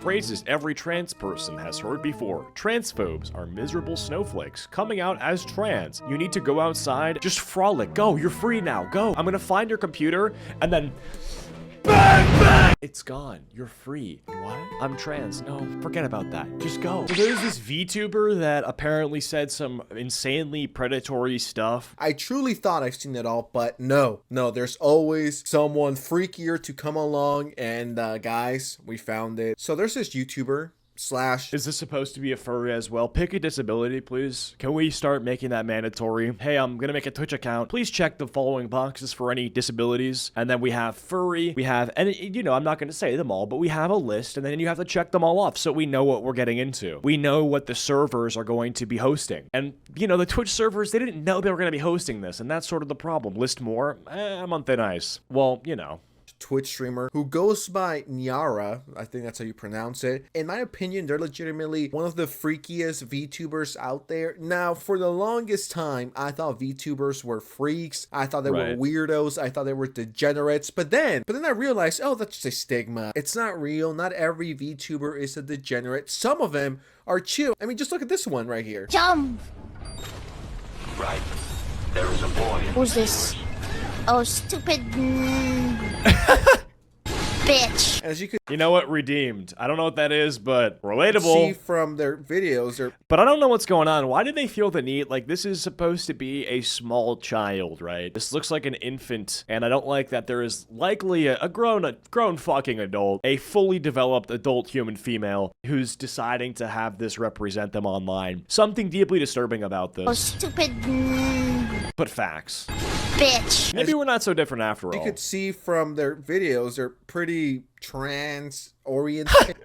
Phrases every trans person has heard before. Transphobes are miserable snowflakes coming out as trans. You need to go outside, just frolic, go, you're free now, go. I'm gonna find your computer, and then bang, bang! It's gone. You're free. What? I'm trans. No, forget about that. Just go. So there's this VTuber that apparently said some insanely predatory stuff. I truly thought I've seen it all, but no, there's always someone freakier to come along, and guys, we found it. So there's this YouTuber / Is this supposed to be a furry as well? Pick a disability, please. Can we start making that mandatory? Hey, I'm gonna make a Twitch account. Please check the following boxes for any disabilities. And then we have furry, we have, and you know, I'm not gonna say them all, but we have a list, and then you have to check them all off so we know what we're getting into. We know what the servers are going to be hosting. And, you know, the Twitch servers, they didn't know they were gonna be hosting this, and that's sort of the problem. List more? I'm on thin ice. Well, you know. Twitch streamer who goes by Nyara, I think that's how you pronounce it. In my opinion, they're legitimately one of the freakiest VTubers out there. Now, for the longest time, I thought VTubers were freaks. I thought they were weirdos. I thought they were degenerates. But then I realized, oh, that's just a stigma. It's not real. Not every VTuber is a degenerate. Some of them are chill. I mean, just look at this one right here. Jump! Right. There is a boy. Who's this? Oh, stupid bitch. As you could, you know what? Redeemed. I don't know what that is, but relatable. See from their videos. But I don't know what's going on. Why did they feel the need? Like, this is supposed to be a small child, right? This looks like an infant, and I don't like that there is likely a grown fucking adult, a fully developed adult human female who's deciding to have this represent them online. Something deeply disturbing about this. Oh, stupid But facts. bitch. Maybe we're not so different after all. You could see from their videos, they're pretty trans oriented.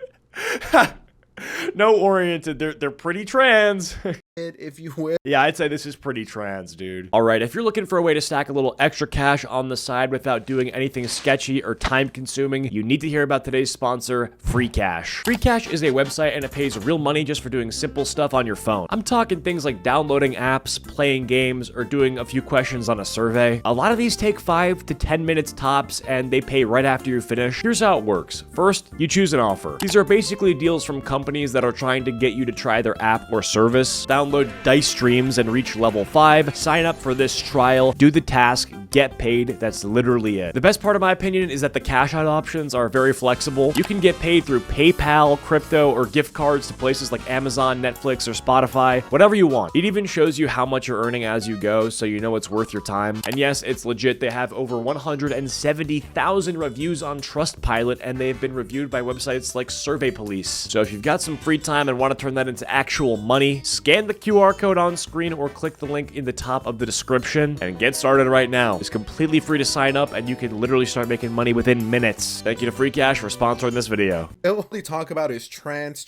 No oriented. They're pretty trans. If you will. Yeah, I'd say this is pretty trans, dude. All right, if you're looking for a way to stack a little extra cash on the side without doing anything sketchy or time-consuming, you need to hear about today's sponsor, Free Cash. Free Cash is a website, and it pays real money just for doing simple stuff on your phone. I'm talking things like downloading apps, playing games, or doing a few questions on a survey. A lot of these take 5 to 10 minutes tops, and they pay right after you finish. Here's how it works. First, you choose an offer. These are basically deals from companies that are trying to get you to try their app or service. Download Dice Streams and reach level 5, sign up for this trial, do the task, get paid. That's literally it. The best part, of my opinion, is that the cash out options are very flexible. You can get paid through PayPal, crypto, or gift cards to places like Amazon, Netflix, or Spotify, whatever you want. It even shows you how much you're earning as you go, so you know it's worth your time. And yes, it's legit. They have over 170,000 reviews on Trustpilot, and they've been reviewed by websites like Survey Police. So if you've got some free time and want to turn that into actual money, scan the QR code on screen or click the link in the top of the description and get started right now. It's completely free to sign up, and you can literally start making money within minutes. Thank you to Free Cash for sponsoring this video. All they talk about is trans.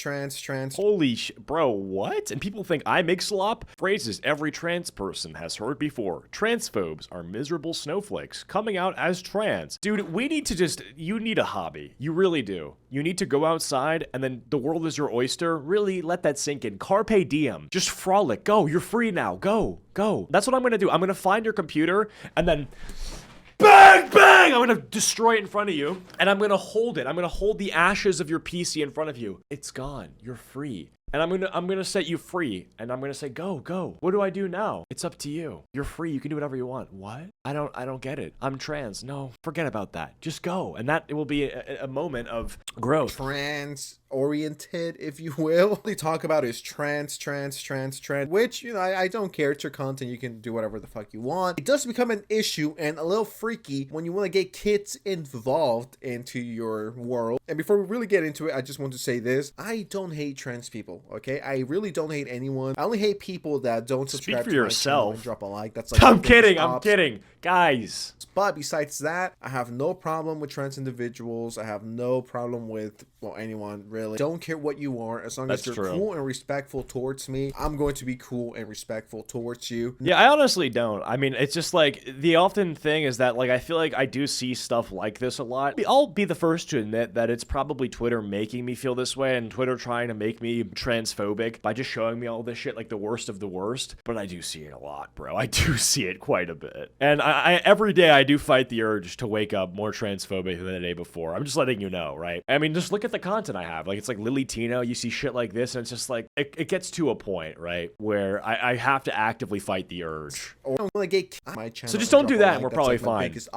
Holy bro, what? And people think I make slop? Phrases every trans person has heard before. Transphobes are miserable snowflakes coming out as trans. Dude, we need to you need a hobby. You really do. You need to go outside, and then the world is your oyster. Really let that sink in. Carpe diem. Just frolic. Go. You're free now. Go. That's what I'm gonna do. I'm gonna find your computer, and then bang, bang! I'm gonna destroy it in front of you, and I'm gonna hold it. I'm gonna hold the ashes of your PC in front of you. It's gone. You're free. And I'm gonna set you free, and I'm gonna say, go. What do I do now? It's up to you. You're free. You can do whatever you want. What? I don't get it. I'm trans. No, forget about that. Just go, and that it will be a moment of growth. Trans oriented, if you will. All they talk about is trans, which, you know, I don't care. It's your content. You can do whatever the fuck you want. It does become an issue and a little freaky when you want to get kids involved into your world. And before we really get into it, I just want to say this. I don't hate trans people, okay? I really don't hate anyone. I only hate people that don't subscribe Speak for to yourself. my channel and drop a like. That's like I'm kidding. Guys. But besides that, I have no problem with trans individuals. I have no problem with, well, anyone really. Don't care what you are. As long as you're cool and respectful towards me, I'm going to be cool and respectful towards you. Yeah, I honestly don't. I mean, it's just like the often thing is that, like, I feel like I do see stuff like this a lot. I'll be the first to admit that it's probably Twitter making me feel this way, and Twitter trying to make me transphobic by just showing me all this shit, like the worst of the worst. But I do see it a lot, bro. I do see it quite a bit. And I every day I do fight the urge to wake up more transphobic than the day before. I'm just letting you know, right? I mean, just look at the content I have. Like, Like, it's like Lily Tino, you see shit like this, and it's just like, it gets to a point, right, where I have to actively fight the urge. Or I'm gonna get my channel. So just and don't do drop a that, and we're That's, probably like, my fine. biggest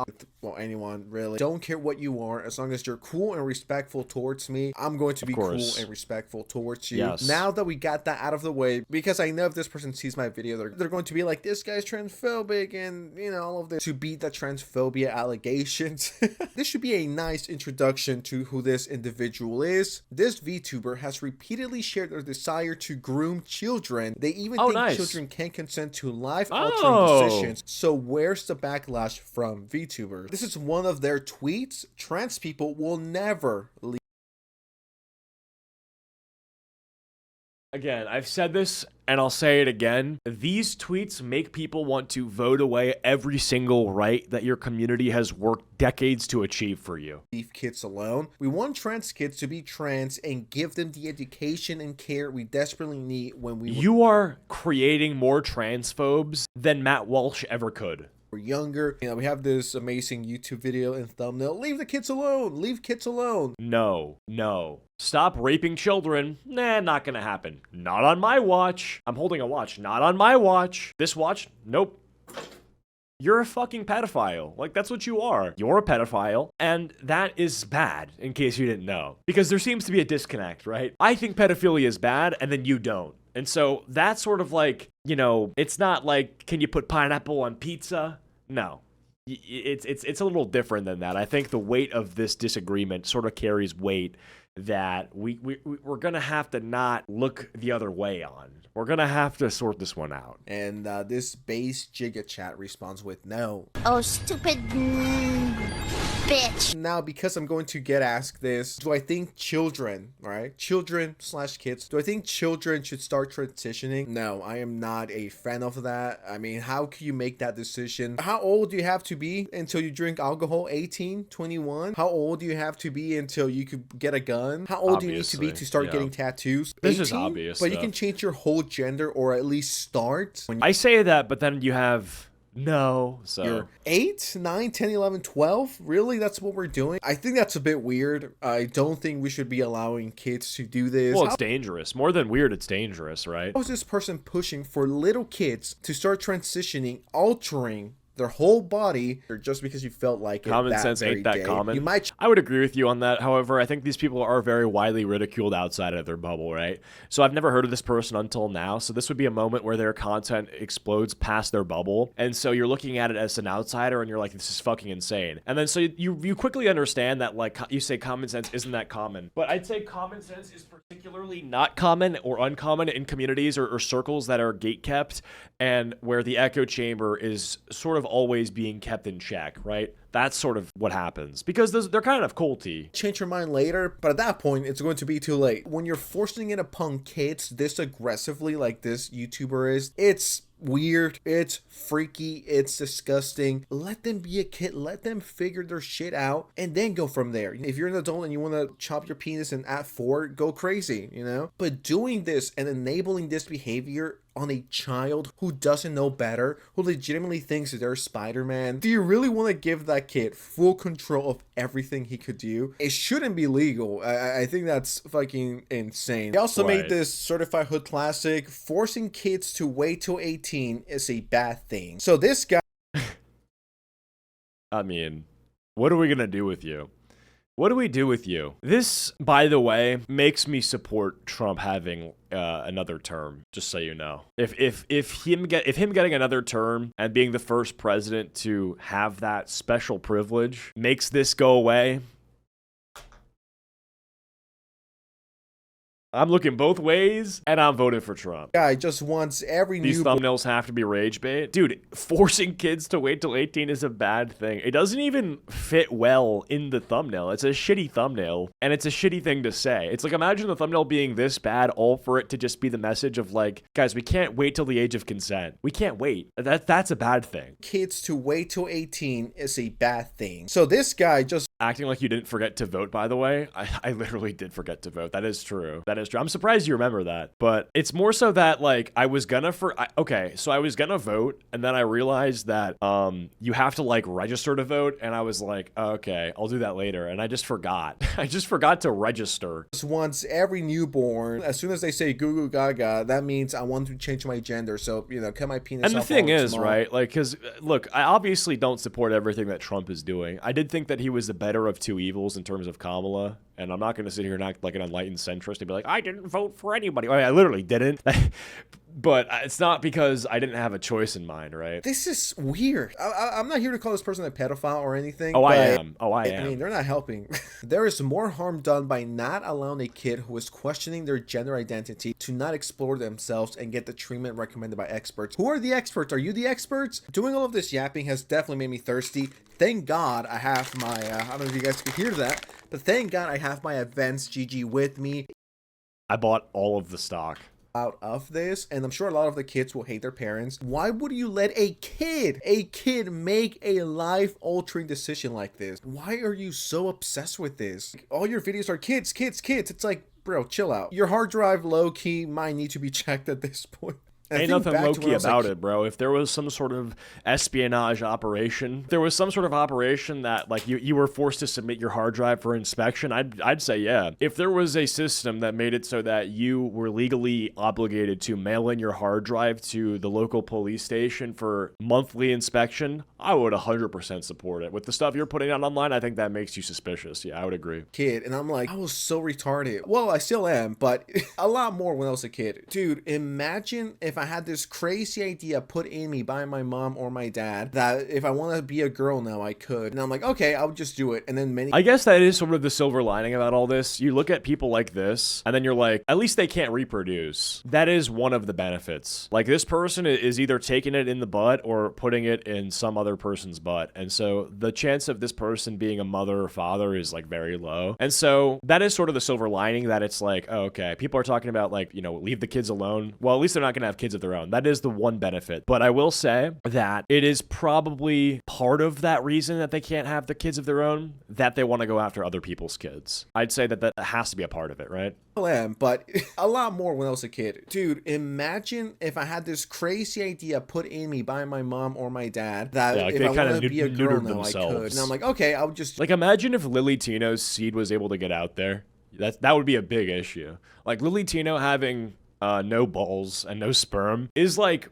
well, anyone really. Don't care what you are, as long as you're cool and respectful towards me. I'm going to be cool and respectful towards you. Yes. Now that we got that out of the way, because I know if this person sees my video, they're going to be like, this guy's transphobic, and you know, all of this to beat the transphobia allegations. This should be a nice introduction to who this individual is. This VTuber has repeatedly shared their desire to groom children. They even think children can consent to life-altering decisions. So where's the backlash from VTubers? This is one of their tweets. Trans people will never leave. Again, I've said this and I'll say it again. These tweets make people want to vote away every single right that your community has worked decades to achieve for you. Leave kids alone. We want trans kids to be trans and give them the education and care we desperately need when we You are creating more transphobes than Matt Walsh ever could. We're younger. You know, we have this amazing YouTube video and thumbnail. Leave the kids alone. Leave kids alone. No. Stop raping children. Nah, not gonna happen. Not on my watch. I'm holding a watch. Not on my watch. This watch? Nope. You're a fucking pedophile. Like, that's what you are. You're a pedophile, and that is bad, in case you didn't know. Because there seems to be a disconnect, right? I think pedophilia is bad, and then you don't. And so that's sort of like, you know, it's not like, can you put pineapple on pizza? No. It's a little different than that. I think the weight of this disagreement sort of carries weight that we're gonna have to not look the other way on. We're gonna have to sort this one out. And this base Giga Chat responds with no. Oh, stupid bitch. Now, because I'm going to get asked this, do I think children, right? Children/kids, do I think children should start transitioning? No, I am not a fan of that. I mean, how can you make that decision? How old do you have to be until you drink alcohol? 18, 21? How old do you have to be until you could get a gun? How old do you need to be to start getting tattoos? 18? This is obvious. But you can change your whole gender, or at least start. When I say that, but then you have no. So you're 8, 9, 10, 11, 12? Really? That's what we're doing? I think that's a bit weird. I don't think we should be allowing kids to do this. Well, it's dangerous. More than weird, it's dangerous, right? How is this person pushing for little kids to start transitioning, altering their whole body, or just because you felt like it? Common sense ain't that common. You might. I would agree with you on that. However, I think these people are very widely ridiculed outside of their bubble, right? So I've never heard of this person until now. So this would be a moment where their content explodes past their bubble. And so you're looking at it as an outsider and you're like, this is fucking insane. And then so you quickly understand that, like, you say common sense isn't that common. But I'd say common sense is particularly not common or uncommon in communities or circles that are gatekept and where the echo chamber is sort of always being kept in check, right? That's sort of what happens because they're kind of culty. Change your mind later, but at that point, it's going to be too late. When you're forcing it upon kids this aggressively, like this YouTuber is, it's weird, it's freaky, it's disgusting. Let them be a kid, let them figure their shit out, and then go from there. If you're an adult and you want to chop your penis and at 4, go crazy, you know? But doing this and enabling this behavior on a child who doesn't know better, who legitimately thinks that they're Spider-Man, do you really want to give that kid full control of everything he could do? It shouldn't be legal. I think that's fucking insane. He also made this certified hood classic. Forcing kids to wait till 18 is a bad thing. So this guy... I mean, what are we gonna do with you? What do we do with you? This, by the way, makes me support Trump having another term, just so you know. If him getting another term and being the first president to have that special privilege makes this go away, I'm looking both ways, and I'm voting for Trump. Guy just wants every These thumbnails have to be rage bait. Dude, forcing kids to wait till 18 is a bad thing. It doesn't even fit well in the thumbnail. It's a shitty thumbnail, and it's a shitty thing to say. It's like, imagine the thumbnail being this bad, all for it to just be the message of like, guys, we can't wait till the age of consent. We can't wait. That's a bad thing. Kids to wait till 18 is a bad thing. So this guy just... Acting like you didn't forget to vote, by the way. I literally did forget to vote. That is true. That is history. I'm surprised you remember that. But it's more so that, like, I was gonna vote, and then I realized that you have to, like, register to vote, and I was like, oh, okay, I'll do that later. And I just forgot. I just forgot to register. Once every newborn, as soon as they say goo goo gaga, that means I want to change my gender. So, you know, cut my penis And the off thing all is, tomorrow. right, like, because, look, I obviously don't support everything that Trump is doing. I did think that he was the better of two evils in terms of Kamala, and I'm not going to sit here and act like an enlightened centrist and be like, I didn't vote for anybody. I literally didn't. But it's not because I didn't have a choice in mind, right? This is weird. I'm not here to call this person a pedophile or anything. Oh, but I am. Oh, I am. I mean, they're not helping. There is more harm done by not allowing a kid who is questioning their gender identity to not explore themselves and get the treatment recommended by experts. Who are the experts? Are you the experts? Doing all of this yapping has definitely made me thirsty. Thank God I have my, I don't know if you guys could hear that, but thank God I have my Advanced GG with me. I bought all of the stock. Out of this, and I'm sure a lot of the kids will hate their parents. Why would you let a kid make a life-altering decision like this? Why are you so obsessed with this? All your videos are kids. It's like, bro, chill out. Your hard drive low-key might need to be checked at this point. And Ain't nothing low-key about it, bro. If there was some sort of espionage operation, if there was some sort of operation that, like, you were forced to submit your hard drive for inspection, I'd say yeah. If there was a system that made it so that you were legally obligated to mail in your hard drive to the local police station for monthly inspection, I would 100% support it. With the stuff you're putting out online, I think that makes you suspicious. Yeah, I would agree. Kid, and I'm like, I was so retarded. Well, I still am, but a lot more when I was a kid. Dude, imagine if I had this crazy idea put in me by my mom or my dad that if I want to be a girl now, I could. And I'm like, okay, I'll just do it. And then I guess that is sort of the silver lining about all this. You look at people like this, and then you're like, at least they can't reproduce. That is one of the benefits. Like, this person is either taking it in the butt or putting it in some other person's butt. And so the chance of this person being a mother or father is, like, very low. And so that is sort of the silver lining, that it's like, oh, okay, people are talking about, like, you know, leave the kids alone. Well, at least they're not going to have kids of their own. That is the one benefit. But I will say that it is probably part of that reason that they can't have the kids of their own, that they want to go after other people's kids. I'd say that has to be a part of it, right? I am, but a lot more when I was a kid. Dude, imagine if I had this crazy idea put in me by my mom or my dad that like if I wanted to be a girl now, I could. And I'm like, okay, I'll just... Like, imagine if Lily Tino's seed was able to get out there. That would be a big issue. Like, Lily Tino having no balls and no sperm is like...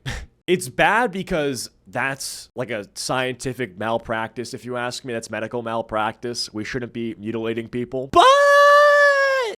It's bad because that's like a scientific malpractice, if you ask me. That's medical malpractice. We shouldn't be mutilating people. But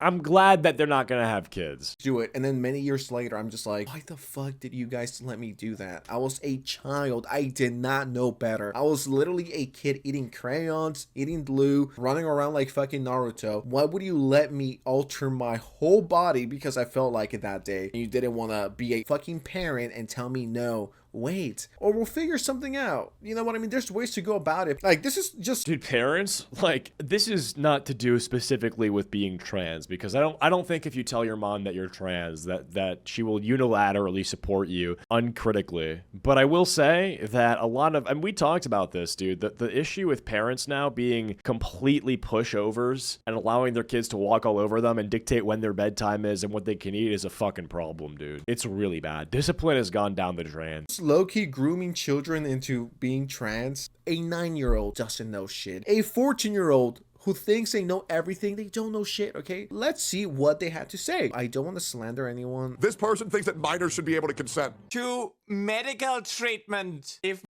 I'm glad that they're not gonna have kids. Do it. And then many years later, I'm just like, why the fuck did you guys let me do that? I was a child. I did not know better. I was literally a kid eating crayons, eating glue, running around like fucking Naruto. Why would you let me alter my whole body because I felt like it that day? And you didn't want to be a fucking parent and tell me no. Wait, or we'll figure something out. You know what I mean? There's ways to go about it. Like, this is just... Dude, parents, like, this is not to do specifically with being trans, because I don't think if you tell your mom that you're trans that she will unilaterally support you uncritically. But I will say that a lot of, and we talked about this, dude, the issue with parents now being completely pushovers and allowing their kids to walk all over them and dictate when their bedtime is and what they can eat is a fucking problem, dude. It's really bad. Discipline has gone down the drain. Low-key grooming children into being trans. A 9-year-old doesn't know shit. A 14-year-old who thinks they know everything, they don't know shit, okay? Let's see what they had to say. I don't want to slander anyone. This person thinks that minors should be able to consent to medical treatment if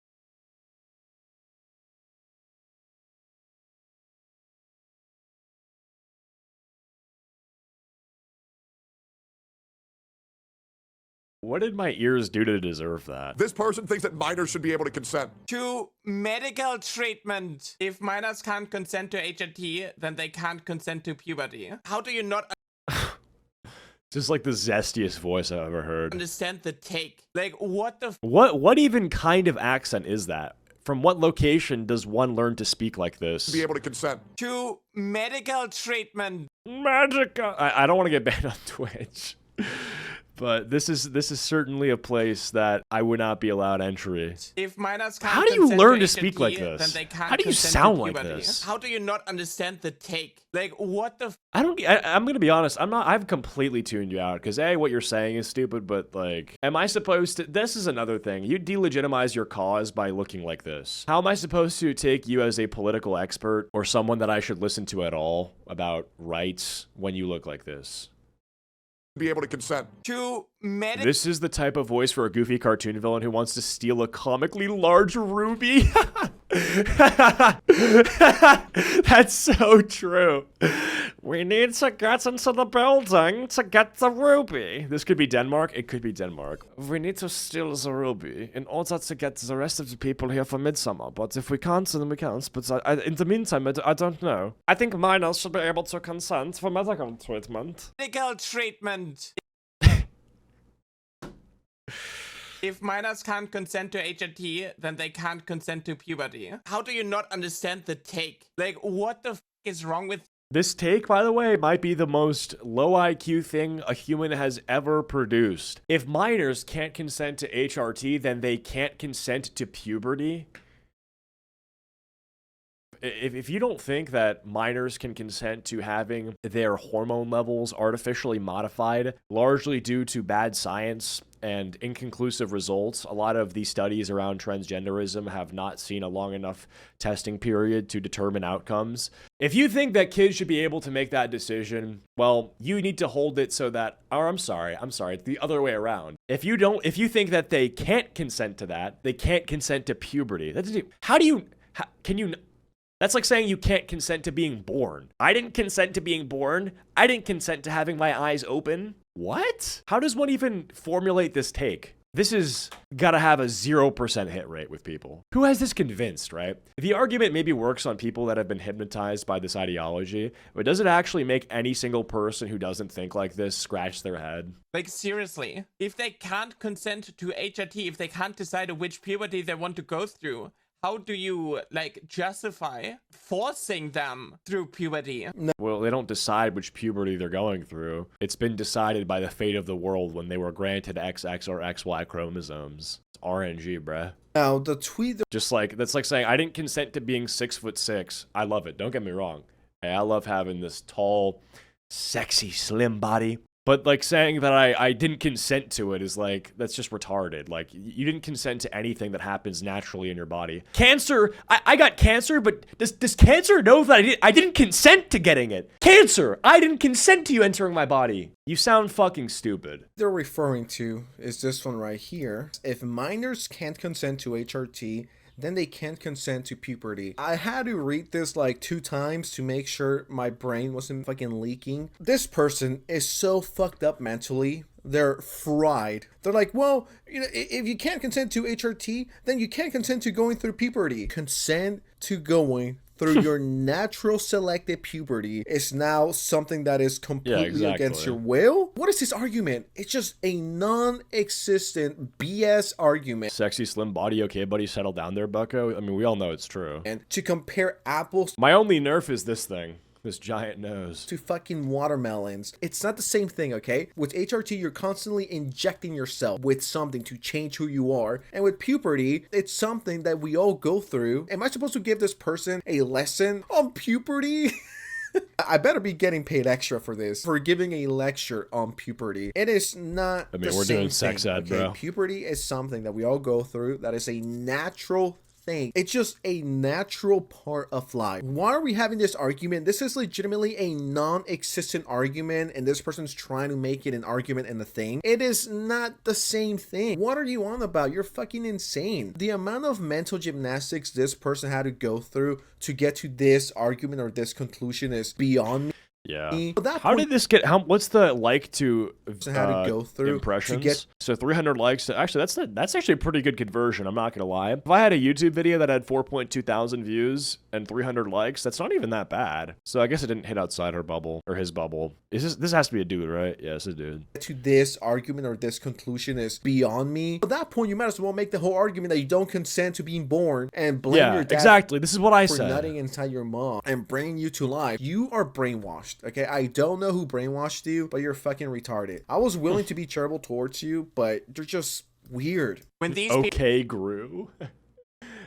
What did my ears do to deserve that? This person thinks that minors should be able to consent to medical treatment. If minors can't consent to HRT, then they can't consent to puberty. How do you not Just like the zestiest voice I've ever heard. understand the take? Like, what the What even kind of accent is that? From what location does one learn to speak like this? be able to consent to medical treatment. Magic. I don't want to get banned on Twitch. But this is certainly a place that I would not be allowed entry. If minors can't How do you consent learn to HRT, speak like then this? they can't How do you consent sound to like puberty. this? How do you not understand the take? Like, what the I'm gonna be honest, I've completely tuned you out, because A, what you're saying is stupid, but like, am I supposed to, this is another thing, you delegitimize your cause by looking like this. How am I supposed to take you as a political expert, or someone that I should listen to at all, about rights, when you look like this? Be able to consent. to medic? This is the type of voice for a goofy cartoon villain who wants to steal a comically large ruby. That's so true. We need to get into the building to get the ruby. This could be Denmark. It could be Denmark. We need to steal the ruby in order to get the rest of the people here for midsummer. But if we can't, then we can't. But in the meantime, I don't know. I think minors should be able to consent for medical treatment. Medical treatment. If minors can't consent to HRT, then they can't consent to puberty. How do you not understand the take? Like, what the f is wrong with This take, by the way, might be the most low IQ thing a human has ever produced. If minors can't consent to HRT, then they can't consent to puberty. If you don't think that minors can consent to having their hormone levels artificially modified, largely due to bad science and inconclusive results, a lot of these studies around transgenderism have not seen a long enough testing period to determine outcomes. If you think that kids should be able to make that decision, well, you need to hold it so that, or I'm sorry, it's the other way around. If you think that they can't consent to that, they can't consent to puberty. That's like saying you can't consent to being born. I didn't consent to being born. I didn't consent to having my eyes open. What? How does one even formulate this take? This is gotta have a 0% hit rate with people. Who has this convinced, right? The argument maybe works on people that have been hypnotized by this ideology, but does it actually make any single person who doesn't think like this scratch their head? Like, seriously, if they can't consent to HRT, if they can't decide which puberty they want to go through, how do you, like, justify forcing them through puberty? Well, they don't decide which puberty they're going through. It's been decided by the fate of the world when they were granted XX or XY chromosomes. It's RNG, bruh. Now, the tweet... Just like, that's like saying, I didn't consent to being 6'6". I love it. Don't get me wrong. Hey, I love having this tall, sexy, slim body. But, like, saying that I didn't consent to it is, like, that's just retarded. Like, you didn't consent to anything that happens naturally in your body. Cancer, I got cancer, but does cancer know that I didn't consent to getting it? Cancer, I didn't consent to you entering my body. You sound fucking stupid. they're referring to is this one right here. If minors can't consent to HRT, then they can't consent to puberty. I had to read this like 2 times to make sure my brain wasn't fucking leaking. This person is so fucked up mentally. They're fried. They're like, well, you know, if you can't consent to HRT, then you can't consent to going through puberty. Consent to going through your natural selected puberty is now something that is completely against your will? What is this argument? It's just a non-existent BS argument. Sexy, slim body, okay, buddy, settle down there, bucko. I mean, we all know it's true. And to compare apples My only nerf is this thing. This giant nose. to fucking watermelons. It's not the same thing, okay? With HRT, you're constantly injecting yourself with something to change who you are. And with puberty, it's something that we all go through. Am I supposed to give this person a lesson on puberty? I better be getting paid extra for this, for giving a lecture on puberty. It is not I mean, the we're same doing sex thing, ed, okay? bro. Puberty is something that we all go through. That is a natural thing. It's just a natural part of life. Why are we having this argument? This is legitimately a non-existent argument, and this person's trying to make it an argument and a thing. It is not the same thing. What are you on about? You're fucking insane. The amount of mental gymnastics this person had to go through to get to this argument or this conclusion is beyond me. Yeah. At that How point, did this get? What's the like to had to go through impressions? to get. So 300 likes. Actually, that's actually a pretty good conversion. I'm not gonna lie. If I had a YouTube video that had 4.2 thousand views and 300 likes, that's not even that bad. So I guess it didn't hit outside her bubble or his bubble. Is this has to be a dude, right? Yeah, it's a dude. To this argument or this conclusion is beyond me. At that point, you might as well make the whole argument that you don't consent to being born and blame Yeah, your dad exactly. This is what I for said. nutting inside your mom and bringing you to life. You are brainwashed. brainwashed. Okay, I don't know who brainwashed you, but you're fucking retarded. I was willing to be charitable towards you, but you're just weird. When these Okay, Gru.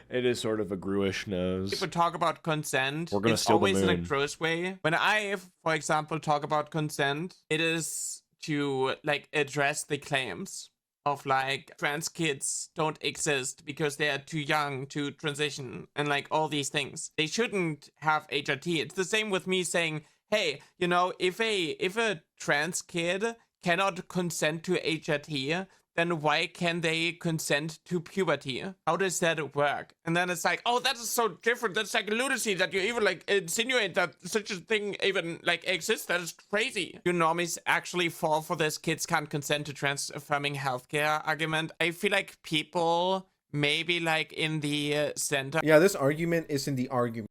It is sort of a Gruish nose. people talk about consent, We're gonna it's steal the always in a moon. gross way. When I, for example, talk about consent, it is to like address the claims of like trans kids don't exist because they are too young to transition and like all these things. They shouldn't have HRT. It's the same with me saying, hey, you know, if a trans kid cannot consent to HRT, then why can they consent to puberty? How does that work? And then it's like, oh, that is so different. That's like lunacy that you even like insinuate that such a thing even like exists. That is crazy. You normies actually fall for this kids can't consent to trans-affirming healthcare argument. I feel like people maybe like in the center. Yeah, this argument is in the argument.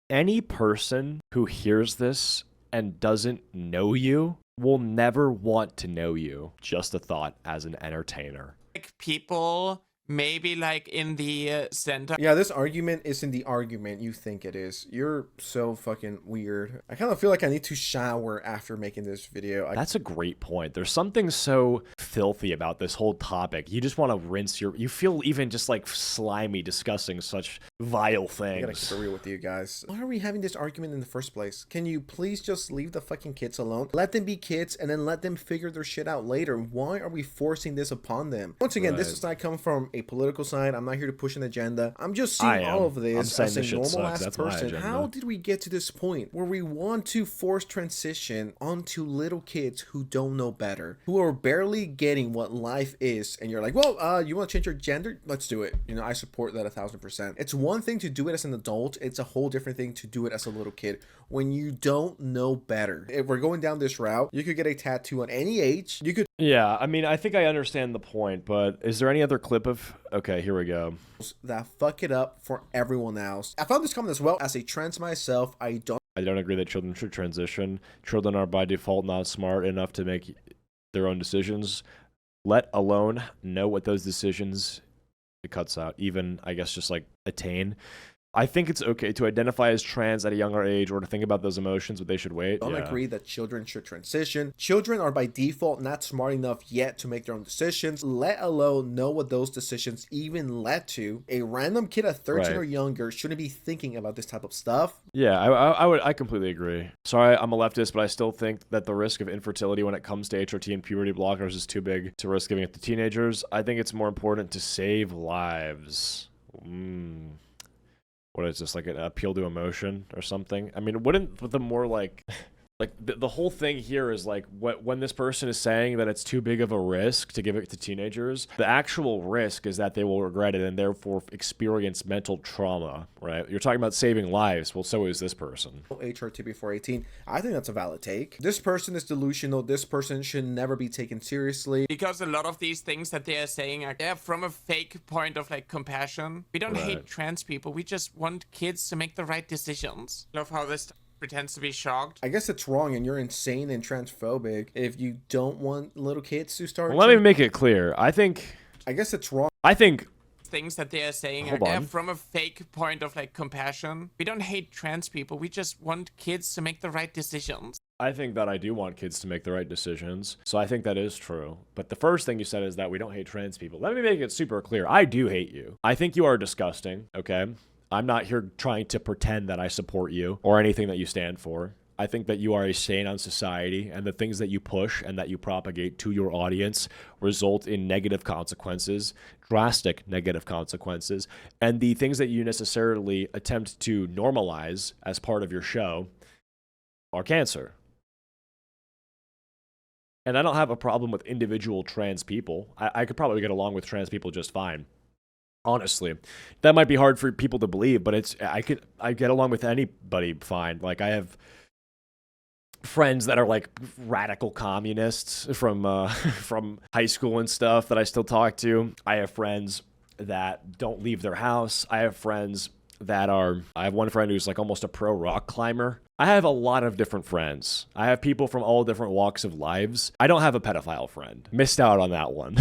Any person who hears this and doesn't know you will never want to know you. Just a thought as an entertainer. Like people maybe like in the center. Yeah, this argument is in the argument you think it is. You're so fucking weird. I kind of feel like I need to shower after making this video. That's a great point. There's something so filthy about this whole topic. You just want to rinse you feel even just like slimy discussing such vile I gotta things. keep it real with you guys. Why are we having this argument in the first place? Can you please just leave the fucking kids alone? Let them be kids and then let them figure their shit out later. Why are we forcing this upon them? Once again, this does not come from a political side. I'm not here to push an agenda. I'm just seeing all of this as a normal ass person. How did we get to this point where we want to force transition onto little kids who don't know better, who are barely getting what life is, and you're like, well, you want to change your gender? Let's do it. You know, I support that 1000%. It's one thing to do it as an adult. It's a whole different thing to do it as a little kid when you don't know better. If we're going down this route, you could get a tattoo at any age. You could Yeah, I mean, I think I understand the point, but is there any other clip of... Okay, here we go. that fuck it up for everyone else. I found this comment as well. As a trans myself, I don't agree that children should transition. Children are by default not smart enough to make their own decisions, let alone know what those decisions it cuts out, even, I guess, just like attain. I think it's okay to identify as trans at a younger age or to think about those emotions, but they should wait. agree that children should transition. Children are by default not smart enough yet to make their own decisions, let alone know what those decisions even led to. A random kid at 13 or younger shouldn't be thinking about this type of stuff. Yeah, I completely agree. Sorry, I'm a leftist, but I still think that the risk of infertility when it comes to HRT and puberty blockers is too big to risk giving it to teenagers. I think it's more important to save lives. What is this, like an appeal to emotion or something? I mean, wouldn't the more like the whole thing here is like when this person is saying that it's too big of a risk to give it to teenagers, the actual risk is that they will regret it and therefore experience mental trauma, right? You're talking about saving lives. Well, so is this person. HRT before 18. I think that's a valid take. This person is delusional. This person should never be taken seriously. Because a lot of these things that they are saying are from a fake point of like compassion. We don't hate trans people. We just want kids to make the right decisions. Love how this pretends to be shocked. I guess it's wrong and you're insane and transphobic if you don't want little kids to start. Well, let me make it clear. I guess it's wrong. I think things that they are saying are from a fake point of like compassion. We don't hate trans people. We just want kids to make the right decisions. I think that I do want kids to make the right decisions. So I think that is true. But the first thing you said is that we don't hate trans people. Let me make it super clear. I do hate you. I think you are disgusting, okay? I'm not here trying to pretend that I support you or anything that you stand for. I think that you are a stain on society, and the things that you push and that you propagate to your audience result in negative consequences, drastic negative consequences, and the things that you necessarily attempt to normalize as part of your show are cancer. And I don't have a problem with individual trans people. I could probably get along with trans people just fine. Honestly, that might be hard for people to believe, but I get along with anybody fine. Like, I have friends that are like radical communists from high school and stuff that I still talk to. I have friends that don't leave their house. I have one friend who's like almost a pro rock climber. I have a lot of different friends. I have people from all different walks of lives. I don't have a pedophile friend. Missed out on that one.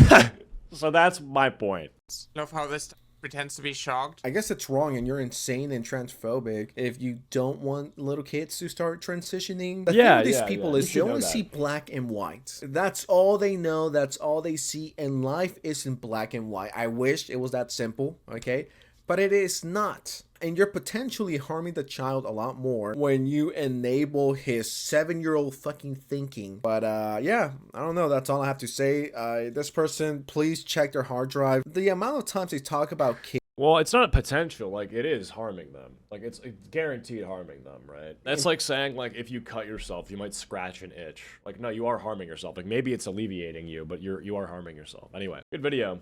So that's my point. Love how this pretends to be shocked. I guess it's wrong and you're insane and transphobic if you don't want little kids to start transitioning. The thing with these people is they only see black and white. That's all they know. That's all they see. And life isn't black and white. I wish it was that simple, okay? But it is not. And you're potentially harming the child a lot more when you enable his 7-year-old fucking thinking. But yeah, I don't know. That's all I have to say. This person, please check their hard drive. The amount of times they talk about kids. Well, it's not potential, like, it is harming them. Like, it's guaranteed harming them, right? That's like saying, like, if you cut yourself, you might scratch an itch. Like, no, you are harming yourself. Like, maybe it's alleviating you, but you are harming yourself. Anyway, good video.